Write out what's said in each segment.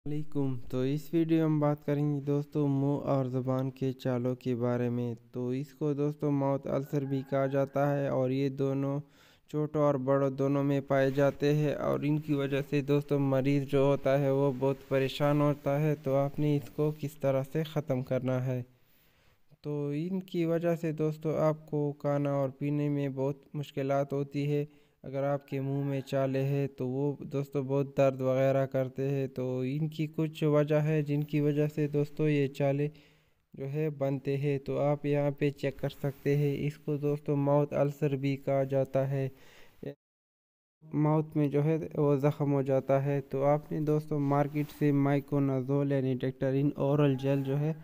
वालेकुम। तो इस वीडियो में बात करेंगे दोस्तों मुंह और ज़ुबान के चालों के बारे में। तो इसको दोस्तों माउथ अल्सर भी कहा जाता है और ये दोनों छोटों और बड़ों दोनों में पाए जाते हैं और इनकी वजह से दोस्तों मरीज़ जो होता है वो बहुत परेशान होता है। तो आपने इसको किस तरह से ख़त्म करना है। तो इनकी वजह से दोस्तों आपको खाना और पीने में बहुत मुश्किलात होती है। अगर आपके मुंह में चाले हैं तो वो दोस्तों बहुत दर्द वगैरह करते हैं। तो इनकी कुछ वजह है जिनकी वजह से दोस्तों ये चाले जो है बनते हैं। तो आप यहाँ पे चेक कर सकते हैं। इसको दोस्तों माउथ अल्सर भी कहा जाता है। माउथ में जो है वो ज़ख़म हो जाता है। तो आपने दोस्तों मार्केट से माइकोनाजोल यानी डेक्टारिन ओरल जेल जो है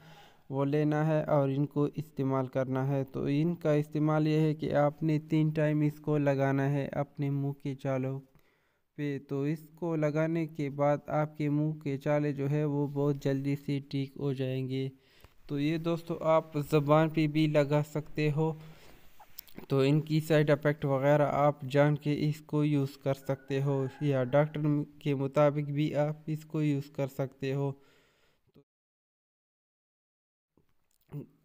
वो लेना है और इनको इस्तेमाल करना है। तो इनका इस्तेमाल ये है कि आपने 3 टाइम इसको लगाना है अपने मुंह के चालों पे। तो इसको लगाने के बाद आपके मुंह के चाले जो है वो बहुत जल्दी से ठीक हो जाएंगे। तो ये दोस्तों आप ज़बान पे भी लगा सकते हो। तो इनकी साइड इफ़ेक्ट वगैरह आप जान के इसको यूज़ कर सकते हो या डॉक्टर के मुताबिक भी आप इसको यूज़ कर सकते हो।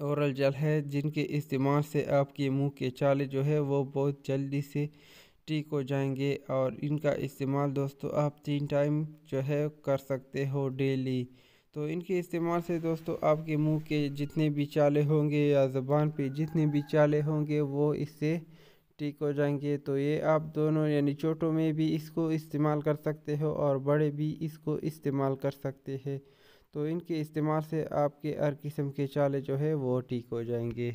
ओरल जेल है जिनके इस्तेमाल से आपके मुंह के चाले जो है वो बहुत जल्दी से ठीक हो जाएंगे। और इनका इस्तेमाल दोस्तों आप 3 टाइम जो है कर सकते हो डेली। तो इनके इस्तेमाल से दोस्तों आपके मुंह के जितने भी चाले होंगे या ज़बान पे जितने भी चाले होंगे वो इससे ठीक हो जाएंगे। तो ये आप दोनों यानी छोटों में भी इसको इस्तेमाल कर सकते हो और बड़े भी इसको इस्तेमाल कर सकते हैं। तो इनके इस्तेमाल से आपके हर किस्म के चाले जो है वो ठीक हो जाएंगे।